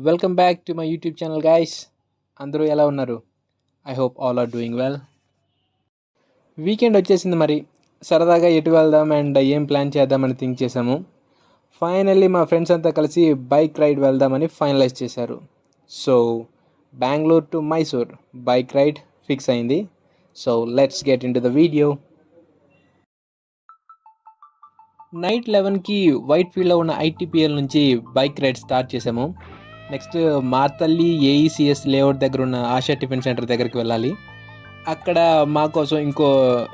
Welcome back to my YouTube channel guys. అందరూ ఎలా ఉన్నారు? I hope all are doing well. Weekend వచ్చేసింది, మరి సరదాగా ఎటు వెళ్దాం అండ్ ఏం ప్లాన్ చేద్దామని థింక్ చేసాము. ఫైనల్లీ మా ఫ్రెండ్స్ అంతా కలిసి బైక్ రైడ్ వెళ్దామని ఫైనలైజ్ చేశారు. So Bengaluru to Mysore bike ride fix అయింది. So let's get into the video. Night 11కి వైట్ ఫీల్డ్లో ఉన్న ఐటీపీఎల్ నుంచి బైక్ రైడ్ స్టార్ట్ చేసాము. నెక్స్ట్ మార్తల్లి ఏఈసిఎస్ లేఅవుట్ దగ్గర ఉన్న ఆశా టిఫిన్ సెంటర్ దగ్గరికి వెళ్ళాలి. అక్కడ మా కోసం ఇంకో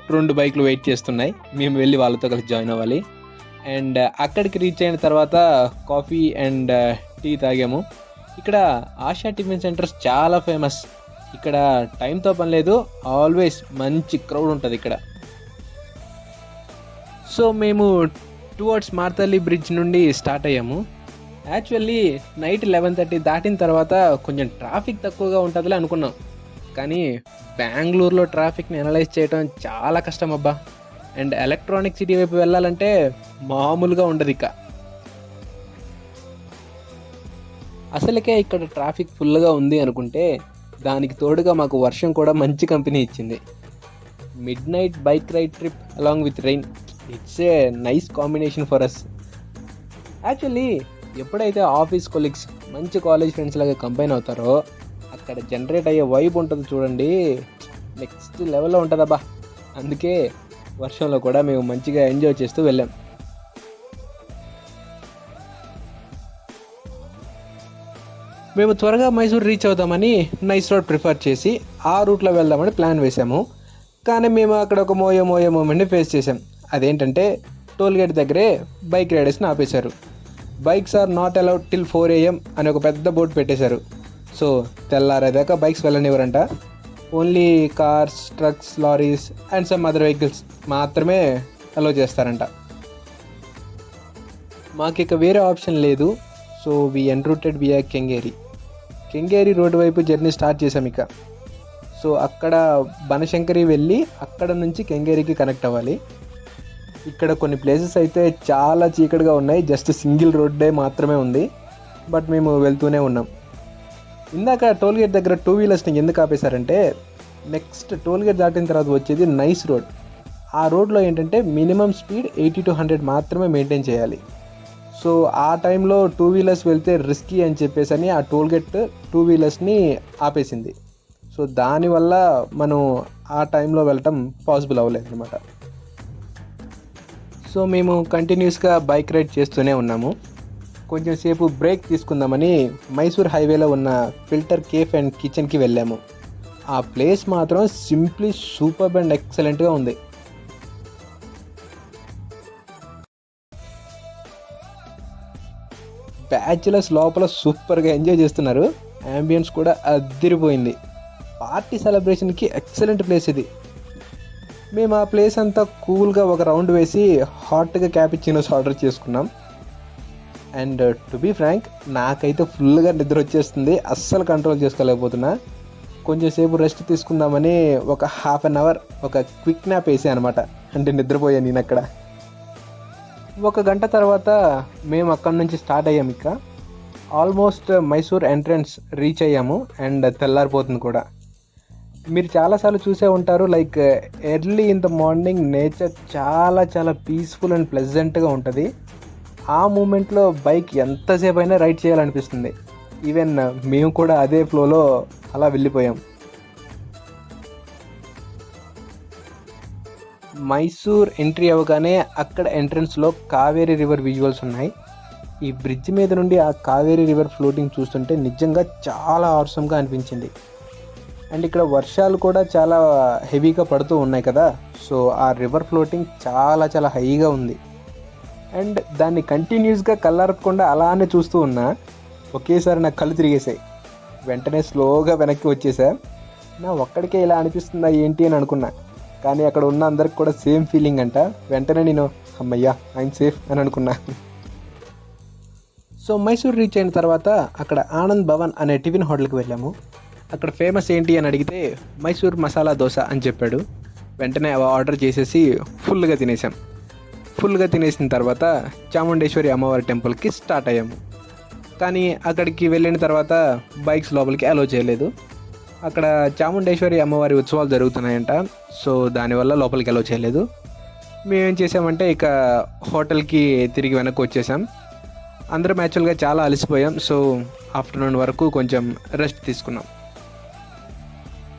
2 బైకులు వెయిట్ చేస్తున్నాయి. మేము వెళ్ళి వాళ్ళతో కలిసి జాయిన్ అవ్వాలి. అండ్ అక్కడికి రీచ్ అయిన తర్వాత కాఫీ అండ్ టీ తాగాము. ఇక్కడ ఆశా టిఫిన్ సెంటర్స్ చాలా ఫేమస్. ఇక్కడ టైంతో పని లేదు, ఆల్వేస్ మంచి క్రౌడ్ ఉంటుంది ఇక్కడ. సో మేము టువర్డ్స్ మార్తల్లి బ్రిడ్జ్ నుండి స్టార్ట్ అయ్యాము. యాక్చువల్లీ నైట్ 11:30 దాటిన తర్వాత కొంచెం ట్రాఫిక్ తక్కువగా ఉంటుందిలే అనుకున్నాం. కానీ బెంగళూరులో ట్రాఫిక్ని అనలైజ్ చేయడం చాలా కష్టం అబ్బా. అండ్ ఎలక్ట్రానిక్ సిటీ వైపు వెళ్ళాలంటే మామూలుగా ఉండదు ఇక. అసలుకే ఇక్కడ ట్రాఫిక్ ఫుల్గా ఉంది అనుకుంటే దానికి తోడుగా మాకు వర్షం కూడా మంచి కంపెనీ ఇచ్చింది. Mid night bike ride trip along with rain, it's a nice combination for us. Actually ఎప్పుడైతే ఆఫీస్ కొలీగ్స్ మంచి కాలేజ్ ఫ్రెండ్స్ లాగా కంబైన్ అవుతారో అక్కడ జనరేట్ అయ్యే వైబ్ ఉంటుంది చూడండి, నెక్స్ట్ లెవెల్లో ఉంటుందబ్బా. అందుకే వర్షంలో కూడా మేము మంచిగా ఎంజాయ్ చేస్తూ వెళ్ళాం. మేము త్వరగా మైసూర్ రీచ్ అవుతామని నైస్ రోడ్ ప్రిఫర్ చేసి ఆ రూట్లో వెళ్దామని ప్లాన్ వేసాము. కానీ మేము అక్కడ ఒక మోయే మూమెంట్ని ఫేస్ చేసాం. అదేంటంటే టోల్గేట్ దగ్గరే బైక్ రైడర్స్ని ఆపేశారు. Bikes are not allowed till 4 AM అని ఒక పెద్ద బోర్డు పెట్టేశారు. సో తెల్లారేదాకా బైక్స్ వెళ్ళనివ్వరంట. Only cars, trucks, lorries and some other vehicles మాత్రమే అలౌ చేస్తారంట. మాకు ఇక వేరే ఆప్షన్ లేదు. So we enrouted via Kengeri road వైపు జర్నీ స్టార్ట్ చేసాం ఇక. సో అక్కడ బనశంకరి వెళ్ళి అక్కడ నుంచి కెంగేరికి కనెక్ట్ అవ్వాలి. ఇక్కడ కొన్ని ప్లేసెస్ అయితే చాలా చీకటిగా ఉన్నాయి, జస్ట్ సింగిల్ రోడ్డే మాత్రమే ఉంది. బట్ మేము వెళ్తూనే ఉన్నాం. ఇందాక టోల్గేట్ దగ్గర 2 వీలర్స్ని ఎందుకు ఆపేశారంటే నెక్స్ట్ టోల్గేట్ దాటిన తర్వాత వచ్చేది నైస్ రోడ్. ఆ రోడ్లో ఏంటంటే మినిమం స్పీడ్ 80 to 100 మాత్రమే మెయింటైన్ చేయాలి. సో ఆ టైంలో 2 వీలర్స్ వెళ్తే రిస్కీ అని చెప్పేసి అని ఆ టోల్గేట్ 2 వీలర్స్ని ఆపేసింది. సో దానివల్ల మనం ఆ టైంలో వెళ్ళటం పాసిబుల్ అవ్వలేదు అనమాట. సో మేము కంటిన్యూస్గా బైక్ రైడ్ చేస్తూనే ఉన్నాము. కొంచెం సేపు బ్రేక్ తీసుకుందామని మైసూర్ హైవేలో ఉన్న ఫిల్టర్ కేఫ్ అండ్ కిచెన్కి వెళ్ళాము. ఆ ప్లేస్ మాత్రం సింప్లీ సూపర్బ్ అండ్ ఎక్సలెంట్గా ఉంది. బ్యాచులర్స్ లోపల సూపర్గా ఎంజాయ్ చేస్తున్నారు. యాంబియన్స్ కూడా అదిరిపోయింది. పార్టీ సెలబ్రేషన్కి ఎక్సలెంట్ ప్లేస్ ఇది. మేము ఆ ప్లేస్ అంతా కూల్గా ఒక రౌండ్ వేసి హాట్గా క్యాపిచినోస్ ఆర్డర్ చేసుకున్నాం. అండ్ టు బీ ఫ్రాంక్, నాకైతే ఫుల్గా నిద్ర వచ్చేస్తుంది, అస్సలు కంట్రోల్ చేసుకోలేకపోతున్నా. కొంచెం సేపు రెస్ట్ తీసుకుందామని ఒక 1/2 hour ఒక క్విక్ న్యాప్ వేసా అనమాట. అంటే నిద్రపోయాను నేను అక్కడ. 1 గంట తర్వాత మేము అక్కడి నుంచి స్టార్ట్ అయ్యాము. ఇక ఆల్మోస్ట్ మైసూర్ ఎంట్రన్స్ రీచ్ అయ్యాము అండ్ తెల్లారిపోతుంది కూడా. మీరు చాలాసార్లు చూసే ఉంటారు, like early in the morning nature చాలా చాలా పీస్ఫుల్ అండ్ ప్లెజెంట్గా ఉంటుంది. ఆ మూమెంట్లో బైక్ ఎంతసేపు అయినా రైడ్ చేయాలనిపిస్తుంది. ఈవెన్ మేము కూడా అదే ఫ్లోలో అలా వెళ్ళిపోయాం. మైసూర్ ఎంట్రీ అవ్వగానే అక్కడ ఎంట్రన్స్లో కావేరీ రివర్ విజువల్స్ ఉన్నాయి. ఈ బ్రిడ్జ్ మీద నుండి ఆ కావేరీ రివర్ ఫ్లోటింగ్ చూస్తుంటే నిజంగా చాలా ఆసమ్గా అనిపించింది. అండ్ ఇక్కడ వర్షాలు కూడా చాలా హెవీగా పడుతూ ఉన్నాయి కదా. సో ఆ రివర్ ఫ్లోటింగ్ చాలా చాలా హైగా ఉంది. అండ్ దాన్ని కంటిన్యూస్గా కళ్ళారపకుండా అలానే చూస్తూ ఉన్నా ఒకేసారి నాకు కళ్ళు తిరిగేసాయి. వెంటనే స్లోగా వెనక్కి వచ్చేసా. నా ఒక్కడికే ఇలా అనిపిస్తుందా ఏంటి అని అనుకున్నా. కానీ అక్కడ ఉన్న అందరికి కూడా సేమ్ ఫీలింగ్ అంట. వెంటనే నేను అమ్మయ్యా ఐఎమ్ సేఫ్ అని అనుకున్నా. సో మైసూర్ రీచ్ అయిన తర్వాత అక్కడ ఆనంద్ భవన్ అనే టిఫిన్ హోటల్కి వెళ్ళాము. అక్కడ ఫేమస్ ఏంటి అని అడిగితే మైసూర్ మసాలా దోశ అని చెప్పాడు. వెంటనే ఆర్డర్ చేసేసి ఫుల్గా తినేసాం. ఫుల్గా తినేసిన తర్వాత చాముండేశ్వరి అమ్మవారి టెంపుల్కి స్టార్ట్ అయ్యాము. కానీ అక్కడికి వెళ్ళిన తర్వాత బైక్స్ లోపలికి అలో చేయలేదు. అక్కడ చాముండేశ్వరి అమ్మవారి ఉత్సవాలు జరుగుతున్నాయంట. సో దానివల్ల లోపలికి అలో చేయలేదు. మేమేం చేసామంటే ఇక హోటల్కి తిరిగి వెనక్కి వచ్చేసాం. అందరం యాక్చువల్గా చాలా అలసిపోయాం. సో ఆఫ్టర్నూన్ వరకు కొంచెం రెస్ట్ తీసుకున్నాం.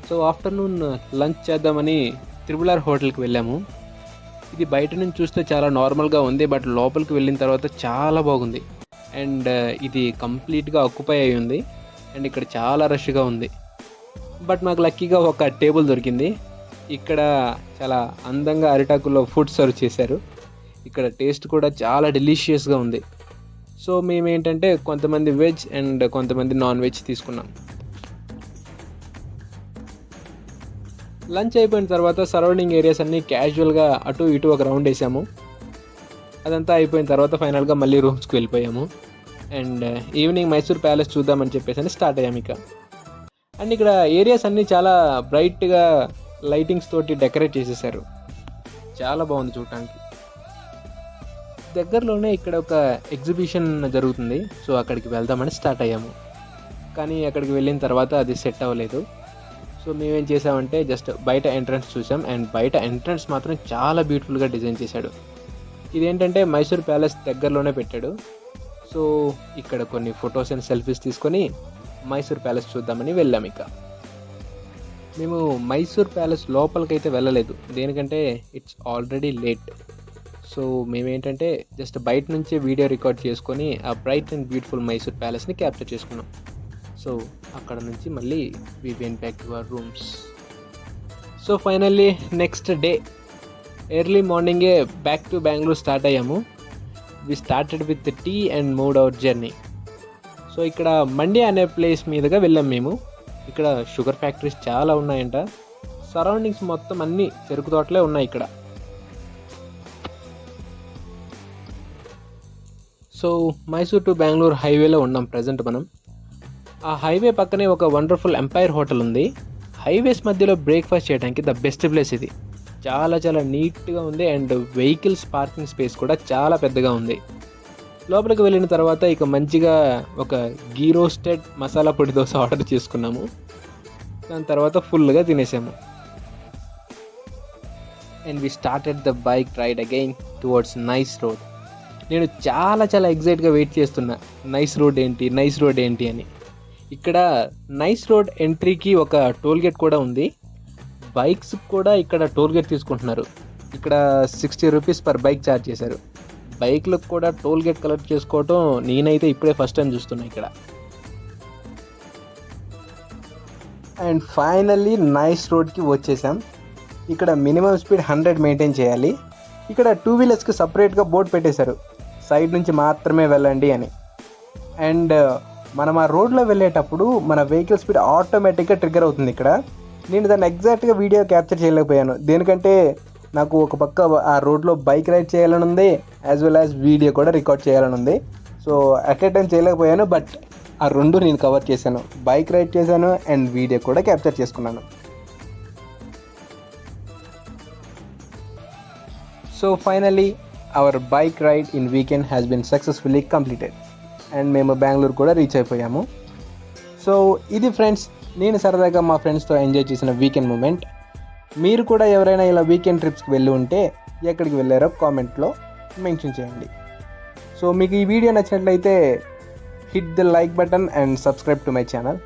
సో ఆఫ్టర్నూన్ లంచ్ చేద్దామని త్రిబుల్ ఆర్ హోటల్కి వెళ్ళాము. ఇది బయట నుంచి చూస్తే చాలా నార్మల్గా ఉంది, బట్ లోపలికి వెళ్ళిన తర్వాత చాలా బాగుంది. అండ్ ఇది కంప్లీట్గా ఆక్యుపై అయి ఉంది అండ్ ఇక్కడ చాలా రష్గా ఉంది. బట్ మాకు లక్కీగా ఒక టేబుల్ దొరికింది. ఇక్కడ చాలా అందంగా అరిటాకుల్లో ఫుడ్ సర్వ్ చేశారు. ఇక్కడ టేస్ట్ కూడా చాలా డెలిషియస్గా ఉంది. సో మేమేంటంటే కొంతమంది వెజ్ అండ్ కొంతమంది నాన్ వెజ్ తీసుకున్నాం. లంచ్ అయిపోయిన తర్వాత సరౌండింగ్ ఏరియాస్ అన్నీ క్యాజువల్గా అటు ఇటు ఒక రౌండ్ వేసాము. అదంతా అయిపోయిన తర్వాత ఫైనల్గా మళ్ళీ రూమ్స్కి వెళ్ళిపోయాము. అండ్ ఈవినింగ్ మైసూర్ ప్యాలెస్ చూద్దామని చెప్పేసి స్టార్ట్ అయ్యాము ఇక. అండ్ ఇక్కడ ఏరియాస్ అన్నీ చాలా బ్రైట్గా లైటింగ్స్ తోటి డెకరేట్ చేసేసారు. చాలా బాగుంది చూడటానికి. దగ్గరలోనే ఇక్కడ ఒక ఎగ్జిబిషన్ జరుగుతుంది. సో అక్కడికి వెళ్దామని స్టార్ట్ అయ్యాము. కానీ అక్కడికి వెళ్ళిన తర్వాత అది సెట్ అవ్వలేదు. సో మేమేం చేసామంటే జస్ట్ బయట ఎంట్రన్స్ చూసాం. అండ్ బయట ఎంట్రన్స్ మాత్రం చాలా బ్యూటిఫుల్గా డిజైన్ చేశాడు. ఇదేంటంటే మైసూర్ ప్యాలెస్ దగ్గరలోనే పెట్టాడు. సో ఇక్కడ కొన్ని ఫొటోస్ అండ్ సెల్ఫీస్ తీసుకొని మైసూర్ ప్యాలెస్ చూద్దామని వెళ్ళాం. ఇక మేము మైసూర్ ప్యాలెస్ లోపలికైతే వెళ్ళలేదు, దేనికంటే ఇట్స్ ఆల్రెడీ లేట్. సో మేమేంటంటే జస్ట్ బయట నుంచే వీడియో రికార్డ్ చేసుకొని ఆ బ్రైట్ అండ్ బ్యూటిఫుల్ మైసూర్ ప్యాలెస్ని క్యాప్చర్ చేసుకున్నాం. సో అక్కడ నుంచి మళ్ళీ we went back to our rooms. So finally next day early మార్నింగే బ్యాక్ టు బెంగళూరు స్టార్ట్ అయ్యాము. We started with tea and moved our journey. So ఇక్కడ మండి అనే ప్లేస్ మీదుగా వెళ్ళాం మేము. ఇక్కడ షుగర్ ఫ్యాక్టరీస్ చాలా ఉన్నాయంట. సరౌండింగ్స్ మొత్తం అన్నీ చెరుకు తోటలే ఉన్నాయి ఇక్కడ. సో మైసూర్ టు బెంగళూరు హైవేలో ఉన్నాం ప్రజెంట్ మనం. ఆ హైవే పక్కనే ఒక వండర్ఫుల్ ఎంపైర్ హోటల్ ఉంది. హైవేస్ మధ్యలో బ్రేక్ఫాస్ట్ చేయడానికి ద బెస్ట్ ప్లేస్ ఇది. చాలా చాలా నీట్గా ఉంది అండ్ వెహికల్స్ పార్కింగ్ స్పేస్ కూడా చాలా పెద్దగా ఉంది. లోపలికి వెళ్ళిన తర్వాత ఇక మంచిగా ఒక గీ రోస్టెడ్ మసాలా పొడి దోశ ఆర్డర్ చేసుకున్నాము. దాని తర్వాత ఫుల్గా తినేసాము. And we started the bike ride again towards NICE road. నేను చాలా చాలా ఎగ్జైట్గా వెయిట్ చేస్తున్నా, నైస్ రోడ్ ఏంటి అని. ఇక్కడ నైస్ రోడ్ ఎంట్రీకి ఒక టోల్గేట్ కూడా ఉంది. బైక్స్ కూడా ఇక్కడ టోల్గేట్ తీసుకుంటున్నారు. ఇక్కడ 60 రూపీస్ పర్ బైక్ ఛార్జ్ చేశారు. బైక్లకు కూడా టోల్గేట్ కలెక్ట్ చేసుకోవటం నేనైతే ఇప్పుడే ఫస్ట్ టైం చూస్తున్నా ఇక్కడ. అండ్ ఫైనల్లీ నైస్ రోడ్కి వచ్చేసాం. ఇక్కడ మినిమం స్పీడ్ 100 మెయింటైన్ చేయాలి. ఇక్కడ 2 వీలర్స్కి సపరేట్గా బోర్డు పెట్టేశారు, సైడ్ నుంచి మాత్రమే వెళ్ళండి అని. అండ్ మనం ఆ రోడ్లో వెళ్ళేటప్పుడు మన వెహికల్ స్పీడ్ ఆటోమేటిక్గా ట్రిగ్గర్ అవుతుంది ఇక్కడ. నేను దాన్ని ఎగ్జాక్ట్గా వీడియో క్యాప్చర్ చేయలేకపోయాను, దేనికంటే నాకు ఒక పక్క ఆ రోడ్లో బైక్ రైడ్ చేయాలని ఉంది, యాజ్ వెల్ యాజ్ వీడియో కూడా రికార్డ్ చేయాలని ఉంది. సో అట్ ఏ టైం చేయలేకపోయాను, బట్ ఆ రెండు నేను కవర్ చేశాను. బైక్ రైడ్ చేశాను అండ్ వీడియో కూడా క్యాప్చర్ చేసుకున్నాను. So finally our bike ride in weekend has been successfully completed and మేము బెంగళూరు కూడా రీచ్ అయిపోయాము. సో ఇది ఫ్రెండ్స్, నేను సరదాగా మా ఫ్రెండ్స్తో ఎంజాయ్ చేసిన వీకెండ్ మూమెంట్. మీరు కూడా ఎవరైనా ఇలా వీకెండ్ ట్రిప్స్కి వెళ్ళి ఉంటే ఎక్కడికి వెళ్ళారో కామెంట్లో మెన్షన్ చేయండి. సో మీకు ఈ వీడియో నచ్చినట్లయితే hit the like button and subscribe to my channel.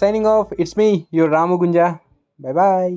Signing off, it's me your Ramu Gunja. Bye bye.